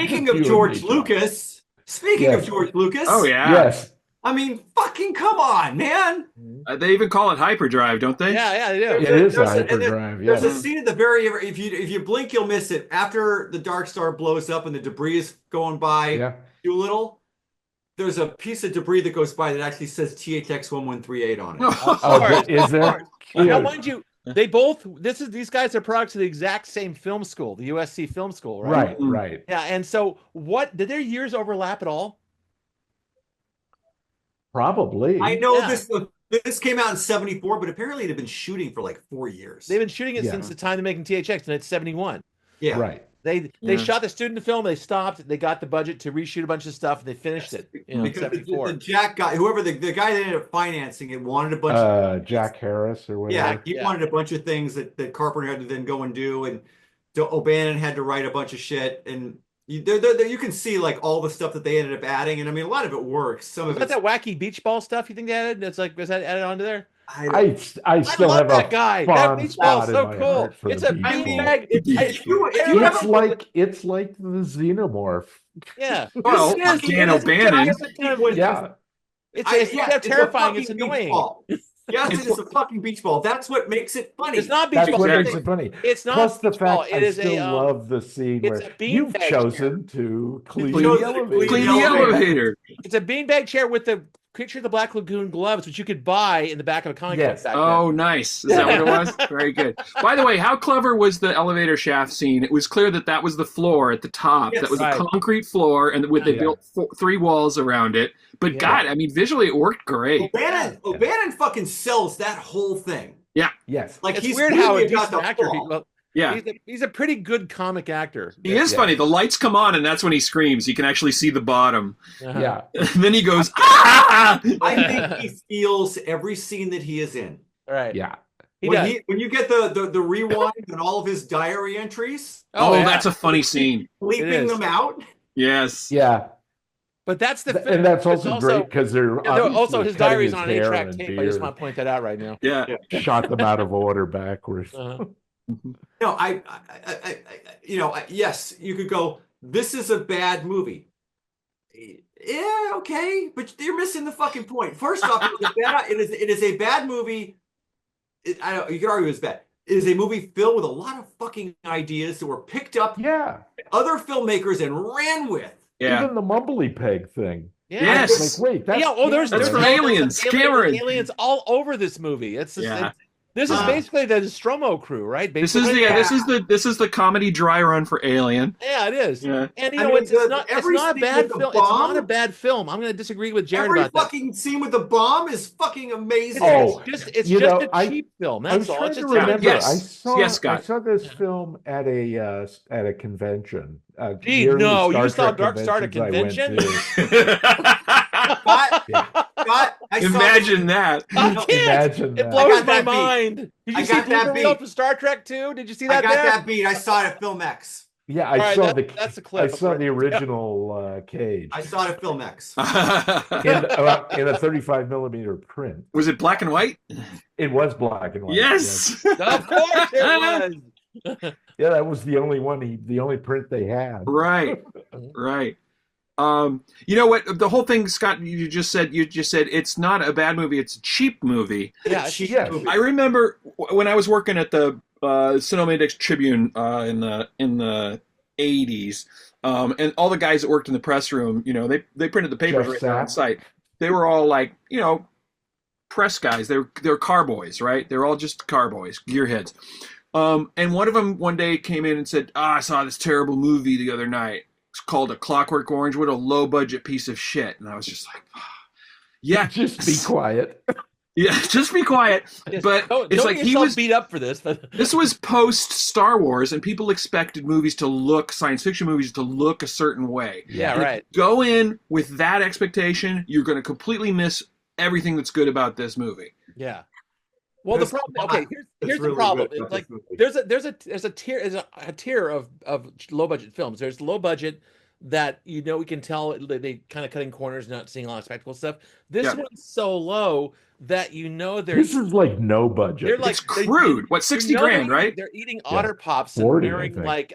Speaking of George Lucas, Oh yeah. Yes. I mean, fucking come on, man. They even call it hyperdrive, don't they? Yeah, they do. It is a There's hyperdrive. There's a Yes. scene at the very if you blink, you'll miss it. After the Dark Star blows up and the debris is going by Yeah. Doolittle, there's a piece of debris that goes by that actually says THX 1138 on it. Oh, is there? Now, mind you, these guys are products of the exact same film school, the USC Film School, right? Right, right. Yeah, and so what did their years overlap at all? Probably. I know this came out in 74, but apparently it had been shooting for like 4 years. They've been shooting it since the time they're making THX, and it's 71. Yeah. Right. They shot the student film, they stopped, they got the budget to reshoot a bunch of stuff, and they finished it in 74. The Jack guy, whoever the guy that ended up financing it, wanted a bunch of Jack Harris or whatever. he wanted a bunch of things that Carpenter had to then go and do, and O'Bannon had to write a bunch of shit, and you can see like all the stuff that they ended up adding, and I mean a lot of it works. Some of it that wacky beach ball stuff you think they added? It's like, was that added onto there? I still love have that a guy. That beach ball is so cool. It's a beach bag. It's like the xenomorph. Yeah. Well, Dan O'Bannon. Yeah. It's terrifying. It's annoying. Yes, it is a fucking beach ball. That's what makes it funny. It's not beach ball. That's what makes it funny. It's not Plus the beach ball. fact I still love the scene where you've chosen to clean the elevator. It's a beanbag chair with the creature of the Black Lagoon gloves, which you could buy in the back of a comic book. Oh, nice. Is that what it was? Very good. By the way, how clever was the elevator shaft scene? It was clear that was the floor at the top. That was a concrete floor, and they built 3 walls around it. But God, I mean, visually it worked great. O'Bannon fucking sells that whole thing. Yeah. Yes. Like it's he's weird how a got decent actor. Yeah, he's a pretty good comic actor. He is funny. The lights come on, and that's when he screams. You can actually see the bottom. Yeah. And then he goes, ah! I think he feels every scene that he is in. Right. Yeah. When you get the rewind and all of his diary entries. That's a funny scene. Bleeping them out. Yes. Yeah. But that's and that's also great because they're also his diary's on an 8-track tape. I just want to point that out right now. Yeah. Shot them out of order backwards. No, yes, you could go, this is a bad movie. Yeah, okay, but you're missing the fucking point. First off, it is a bad movie. You could argue it's bad. It is a movie filled with a lot of fucking ideas that were picked up by other filmmakers and ran with. Yeah. Even the Mumbly Peg thing. Yeah. Yes. Like, wait, there's from Aliens. Cameron. Aliens all over this movie. This is basically the Nostromo crew, right? Basically. This is the comedy dry run for Alien. Yeah, it is. Yeah. And it's not a bad film. It's not a bad film. I'm going to disagree with Jared about that. Every fucking scene with the bomb is fucking amazing. It's just a cheap film. That's all. I'm trying to remember. I saw this film at a convention. You saw Dark Star at a convention? Imagine that. Imagine that. It blows my mind. Did you see Blooper Reel for Star Trek 2? Did you see that? I got that beat. I saw it at Film X. Yeah, I saw that's a clip. I saw the original Cage. I saw it at Film X. in a 35 millimeter print. Was it black and white? It was black and white. Yes. Of course it was. Yeah, that was the only print they had. Right. You know what? The whole thing, Scott, you just said it's not a bad movie, it's a cheap movie. Yeah, cheap movie. I remember when I was working at the Sonoma Index Tribune in the 80s, and all the guys that worked in the press room, they printed the papers right there on site. They were all like, press guys. They're car boys, right? They're all just car boys, gearheads. And one of them one day came in and said, I saw this terrible movie the other night. It's called A Clockwork Orange. What a low budget piece of shit. And I was just like, yeah. Just be quiet. Yeah, just be quiet. But it's like he was beat up for this. But this was post Star Wars, and people expected science fiction movies to look a certain way. Yeah, and right. Go in with that expectation, you're going to completely miss everything that's good about this movie. Yeah. Well, the problem. Okay, here's the problem. It's like there's a tier of low budget films. There's low budget that we can tell they kind of cutting corners, not seeing a lot of spectacle stuff. This one's so low that this is like no budget. It's crude. What, 60 grand, right? They're eating Otter Pops and wearing like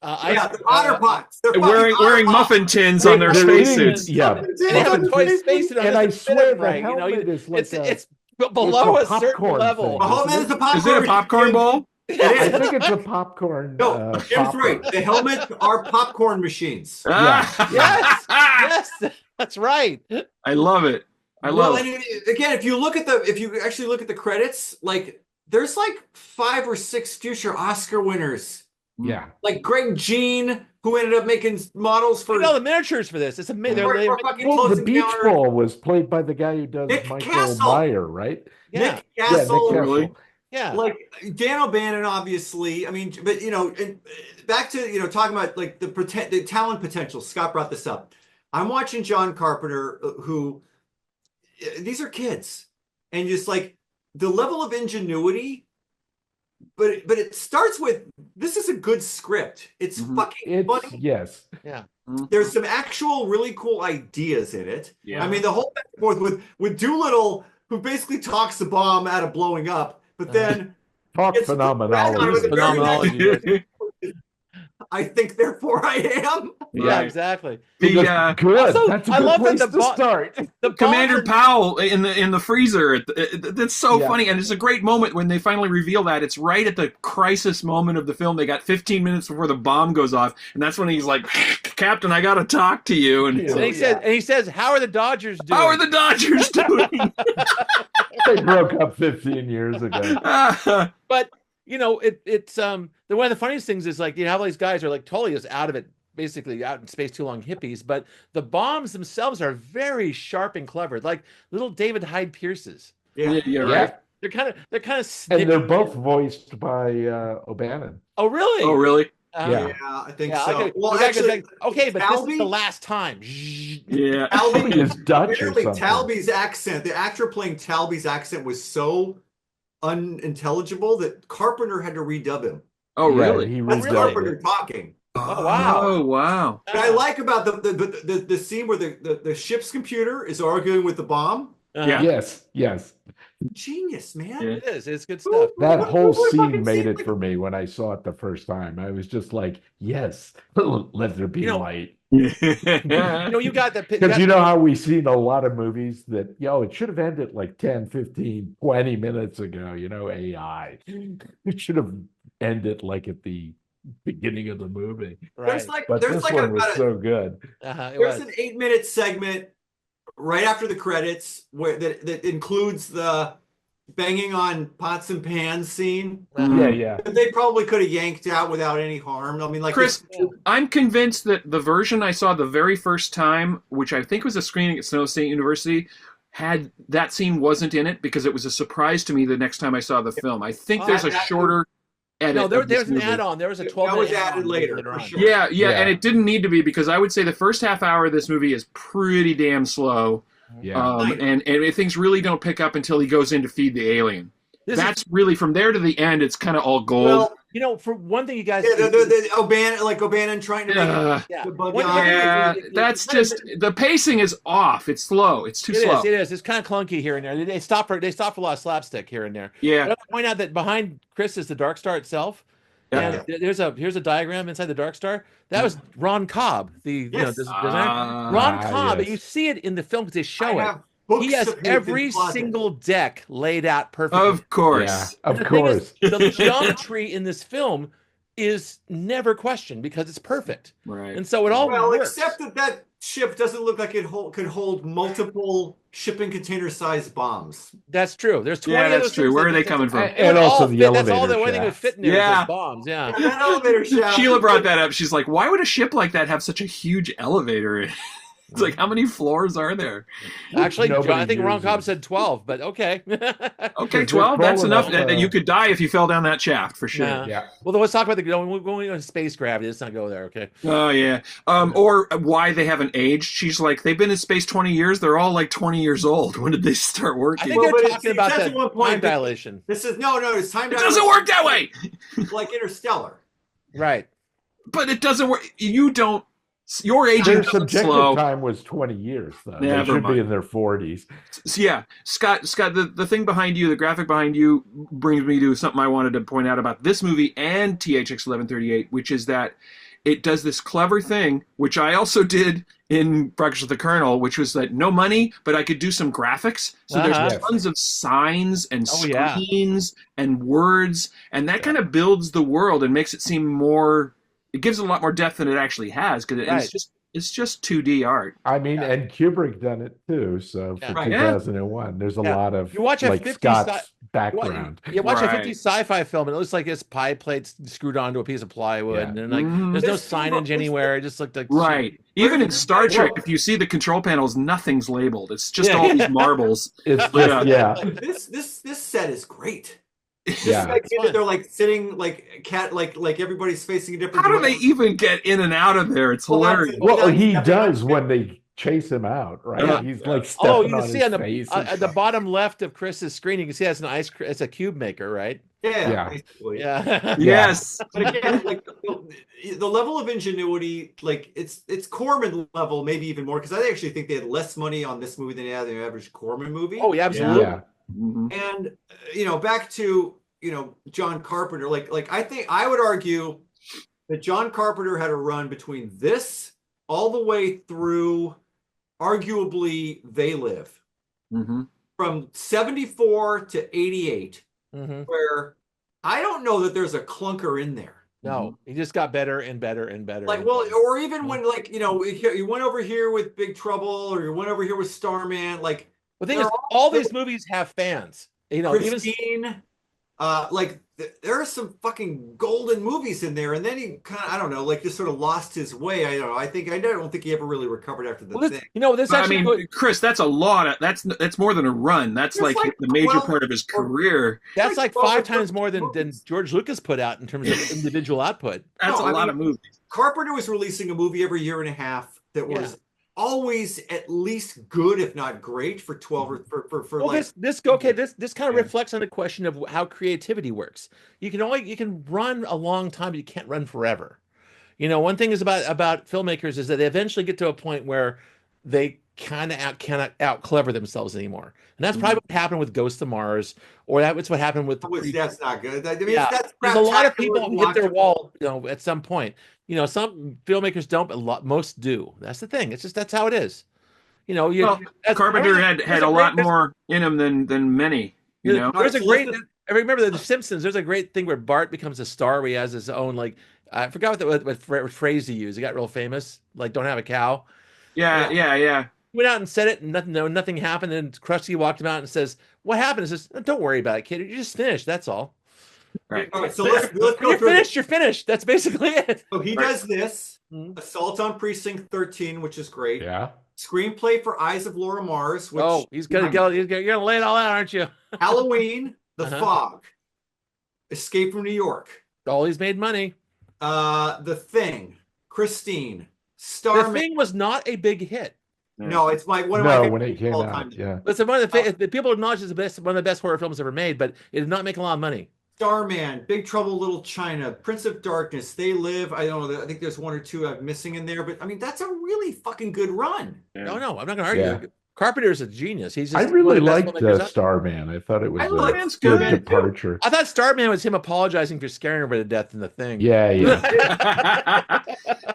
The otter pots. They're wearing muffin tins on their spacesuits. Yeah, and they have a toy spacesuit on. And I swear the right. helmet is like it's below a certain popcorn level. thing, Is it a popcorn ball? I think it's a popcorn. No, Jim's right. The helmets are popcorn machines. Yes, that's right. I love it. I love it. Again, if you actually look at the credits, like there's like 5 or 6 future Oscar winners. Yeah, like Greg Jean, who ended up making models for all the miniatures for this. It's amazing. The beach ball was played by the guy who does Nick Michael Castle. Meyer, right? Yeah. Nick Castle. Nick really? Yeah. Like Dan O'Bannon, obviously. I mean, but and back to talking about like the talent potential. Scott brought this up. I'm watching John Carpenter, who these are kids, and just like the level of ingenuity. But it starts with, this is a good script. It's fucking funny. Yes. Yeah. There's some actual really cool ideas in it. Yeah. I mean, the whole back and forth with Doolittle, who basically talks the bomb out of blowing up, but then phenomenology. I think, therefore I am. Yeah, exactly. Good. Also, that's a good place to start. Commander Powell in the freezer. That's so funny, and it's a great moment when they finally reveal that. It's right at the crisis moment of the film. They got 15 minutes before the bomb goes off, and that's when he's like, "Captain, I got to talk to you." And he says, "How are the Dodgers doing?" How are the Dodgers doing? They broke up 15 years ago. But it's one of the funniest things is like all these guys are like totally just out of it, basically out in space too long hippies, but the bombs themselves are very sharp and clever, like little David Hyde Pierces. Right. They're kind of and they're both voiced by O'Bannon. Oh really? Oh really? Yeah, I think so. Okay. Well, actually, okay, but Talby, this is the last time. Yeah, Talby is Dutch or something. Talby's accent, the actor playing Talby's accent was so unintelligible that Carpenter had to redub him. Oh really? He That's Carpenter talking. Oh wow! Oh wow! What I like about the scene where the ship's computer is arguing with the bomb. Yes. Genius, man. Yeah. It is. It's good stuff. That whole scene made it for me when I saw it the first time. I was just like, yes, let there be light. You got the because you know how we've seen a lot of movies that it should have ended like 10, 15, 20 minutes ago. AI, it should have ended like at the beginning of the movie. Right. This one was so good. There's an 8-minute segment right after the credits where that includes the banging on pots and pans scene. Yeah. They probably could have yanked out without any harm. I mean, like Chris, I'm convinced that the version I saw the very first time, which I think was a screening at Snow State University, had that scene wasn't in it because it was a surprise to me the next time I saw the film. I think there's a shorter edit. No, there's an add-on. There was a 12 that was added later. For sure. Yeah, and it didn't need to be because I would say the first half hour of this movie is pretty damn slow. Yeah. And things really don't pick up until he goes in to feed the alien. That's really from there to the end. It's kind of all gold. Well, for one thing, you guys, the O'Bannon trying to make the bug that's just the pacing is off. It's slow. It's too slow. It is. It's kind of clunky here and there. They stop for a lot of slapstick here and there. Yeah. But I want to point out that behind Chris is the Dark Star itself. Yeah. And here's a diagram inside the Dark Star. That was Ron Cobb, the designer. Ron Cobb. Yes. You see it in the film because they show it. He has every single deck laid out perfectly. Of course. Yeah, of course. The geometry in this film is never questioned because it's perfect. Right. And so it all works. Except that ship doesn't look like it could hold multiple shipping container sized bombs. That's true. There's 20 that's true. Where are they coming from? And also the elevator. That's all the only thing would fit in there. Yeah. Is bombs. Yeah. That elevator shaft. Sheila brought that up. She's like, why would a ship like that have such a huge elevator? It's like, how many floors are there? Actually, I think Ron Cobb said 12, but okay. Okay, 12. That's enough. You could die if you fell down that shaft for sure. Yeah. Well, let's talk about going on space gravity. Let's not go there, okay? Oh yeah. Or why they haven't aged. She's like, they've been in space 20 years. They're all like 20 years old. When did they start working? I think they're talking about that time dilation. This is no. It's time dilation. It doesn't work that way. Like Interstellar. Right. But it doesn't work. You don't. Your aging their subjective slow. time was 20 years, though. Never they should mind. be in their 40s. So, yeah, Scott, the thing behind you, the graphic behind you, brings me to something I wanted to point out about this movie and THX 1138, which is that it does this clever thing, which I also did in Breakfast with the Colonel, which was that no money, but I could do some graphics. So there's tons of signs and screens and words, and that kind of builds the world and makes it seem more. It gives it a lot more depth than it actually has, because it's just 2D art. I mean, and Kubrick done it too. So for 2001, there's a lot of you watch a like 50 Scott's background. You watch a 50 sci-fi film, and it looks like this pie plate's screwed onto a piece of plywood, and like there's no signage anywhere. It just looked like shit. Even in Star Trek, if you see the control panels, nothing's labeled. It's just all these marbles. It's This set is great. It's they're like sitting like everybody's facing a different. How do they even get in and out of there? It's hilarious. Well, he does when they chase him out, right? He's like stepping on his face. At the bottom left of Chris's screen, you can see it's a cube maker, right? Basically. Yes. But again, like the level of ingenuity, like it's Corman level, maybe even more, because I actually think they had less money on this movie than they had the average Corman movie. Oh, yeah, absolutely. Yeah. And back to John Carpenter, like I think I would argue that John Carpenter had a run between this all the way through arguably They Live, from 74 to 88, where I don't know that there's a clunker in there. No, he just got better and better and better. Like, well, or even when you went over here with Big Trouble, or you went over here with Starman, like. The thing is, all these movies have fans. Christine, there are some fucking golden movies in there, and then he kind of, I don't know, like just sort of lost his way. I don't know. I don't think he ever really recovered after the thing. Chris, that's a lot. That's more than a run. That's like the major part of his career. That's like 5 times more than George Lucas put out in terms of individual output. That's a lot of movies. Carpenter was releasing a movie every year and a half that was always at least good, if not great, for 12 or for this kind of reflects on the question of how creativity works. You can run a long time, but you can't run forever. One thing is about filmmakers is that they eventually get to a point where they cannot out clever themselves anymore, and that's probably what happened with Ghost of Mars, or that's what happened with. That's not good. I mean, there's a lot of people who hit their wall, at some point. Some filmmakers don't, but most do. That's the thing. It's just that's how it is. Carpenter had a lot more in him than many. There's a great. I remember The Simpsons. There's a great thing where Bart becomes a star. Where he has his own I forgot what phrase he used. He got real famous. Like, don't have a cow. Yeah. He went out and said it, and nothing happened. And Krusty walked him out and says, "What happened?" He says, "Don't worry about it, kid. You just finished. That's all." Right. All right, so let's go. You're finished. That's basically it. So he does this. Assault on Precinct 13, which is great. Yeah. Screenplay for Eyes of Laura Mars. Which, he's gonna go. You're gonna lay it all out, aren't you? Halloween, The Fog, Escape from New York. He's made money. The Thing, Christine, Starman. The Thing was not a big hit. No, it's one of my favorite when it came out. Yeah. Listen, the people acknowledge it's one of the best horror films ever made, but it did not make a lot of money. Starman, Big Trouble, Little China, Prince of Darkness, They Live. I don't know. I think there's 1 or 2 I'm missing in there, but I mean that's a really fucking good run. Yeah. No, I'm not gonna argue. Yeah. Carpenter's a genius. He's just I really liked Starman. I thought it was a good departure. I thought Starman was him apologizing for scaring her to death in The Thing. Yeah.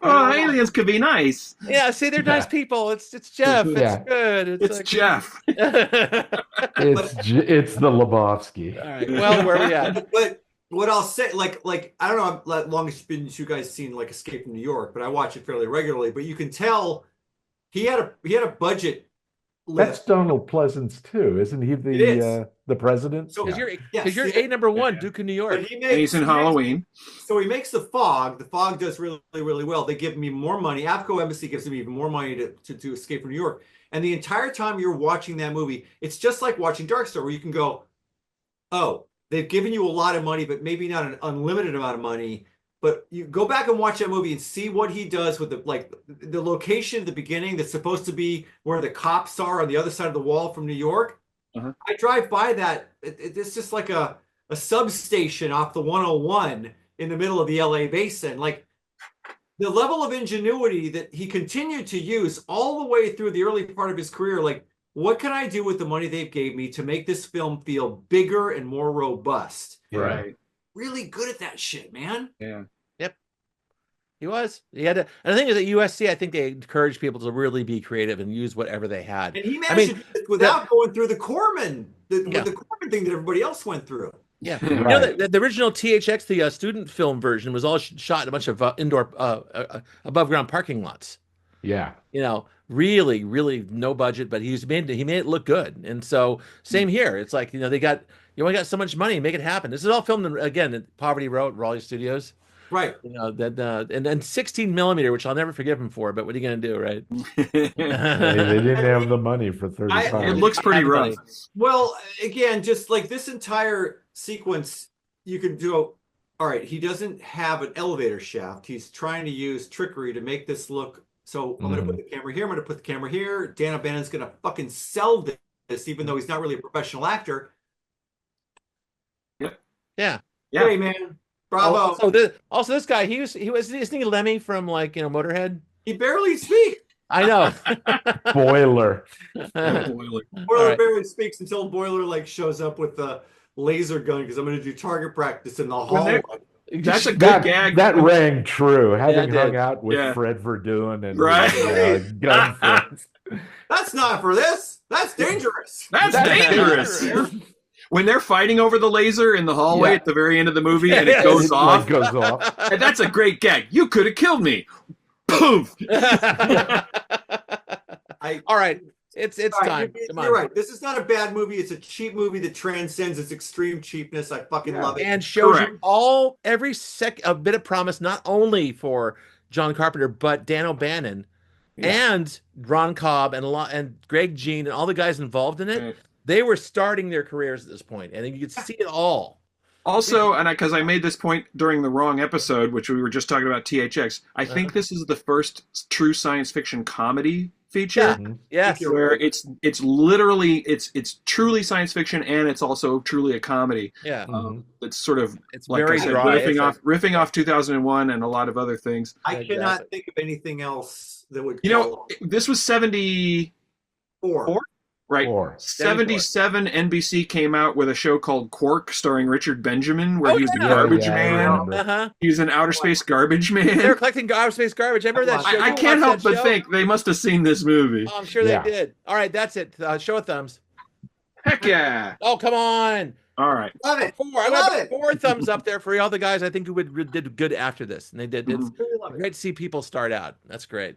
Oh, aliens could be nice. Yeah, see, they're nice people. It's Jeff. It's good. It's Jeff. It's the Lebowski. All right. Well, where are we at? But what I'll say, like I don't know how long it's been since you guys seen like Escape from New York, but I watch it fairly regularly. But you can tell he had a budget. That's Donald Pleasance too, isn't he? The president. So you're A number 1, Duke of New York. He's in Halloween. So he makes The Fog. The Fog does really, really well. They give him even more money. Avco Embassy gives him even more money to Escape from New York. And the entire time you're watching that movie, it's just like watching Dark Star, where you can go, "Oh, they've given you a lot of money, but maybe not an unlimited amount of money." But you go back and watch that movie and see what he does with the location at the beginning that's supposed to be where the cops are on the other side of the wall from New York. I drive by that. It's just like a substation off the 101 in the middle of the LA basin. Like the level of ingenuity that he continued to use all the way through the early part of his career. Like, what can I do with the money they've gave me to make this film feel bigger and more robust? Right. Really good at that shit, man. Yeah. Yep. He was. He had to, and the thing is, at USC, I think they encouraged people to really be creative and use whatever they had. And he managed to do this without going through the Corman, with the Corman thing that everybody else went through. Yeah, you know the original THX, the student film version, was all shot in a bunch of indoor, above ground parking lots. Yeah, you know, really, really no budget, but he made it look good. And so same here. It's like, you know, you only got so much money, make it happen. This is all filmed again at Poverty Row at Raleigh Studios. Right. You know, that and then 16 millimeter, which I'll never forgive him for, but what are you gonna do, right? they didn't have the money for 35. It looks pretty rough. Well, again, just like this entire sequence, you could do. All right, he doesn't have an elevator shaft. He's trying to use trickery to make this look. So I'm going to put the camera here. I'm going to put the camera here. Dan O'Bannon's going to fucking sell this, even though he's not really a professional actor. Yeah. Hey, man. Bravo. Also this guy, isn't he Lemmy from, like, you know, Motorhead? He barely speaks. I know. Boiler. Boiler barely speaks until Boiler like shows up with the laser gun because I'm going to do target practice in the hall. That's a good gag. That rang true. Having hung out with Fred Verdun and gun friends. That's not for this. That's dangerous. That's dangerous. When they're fighting over the laser in the hallway at the very end of the movie and it goes off. And that's a great gag. You could have killed me. Poof. All right. It's time. You're right. This is not a bad movie. It's a cheap movie that transcends its extreme cheapness. I fucking love it. And shows you every a bit of promise, not only for John Carpenter, but Dan O'Bannon and Ron Cobb and Greg Jean and all the guys involved in it. Right. They were starting their careers at this point, and you could see it all. Also, and because I made this point during the wrong episode, which we were just talking about THX, I think this is the first true science fiction comedy feature. Yes. Where it's literally it's truly science fiction and it's also truly a comedy. Yeah. It's sort of like very dry. riffing off 2001 and a lot of other things. I cannot think of anything else that would. You know, this was 74. Right. 77 NBC came out with a show called Quark starring Richard Benjamin where he was the garbage man. He was an outer space garbage man. They were collecting outer space garbage. Remember that show? I can't help but think they must have seen this movie. Oh, I'm sure they did. All right, that's it. Show a thumbs. Heck yeah. Oh, come on. All right. Love it. I love it. 4 thumbs up there for all the guys I think who did good after this. And they did. It's great to see people start out. That's great.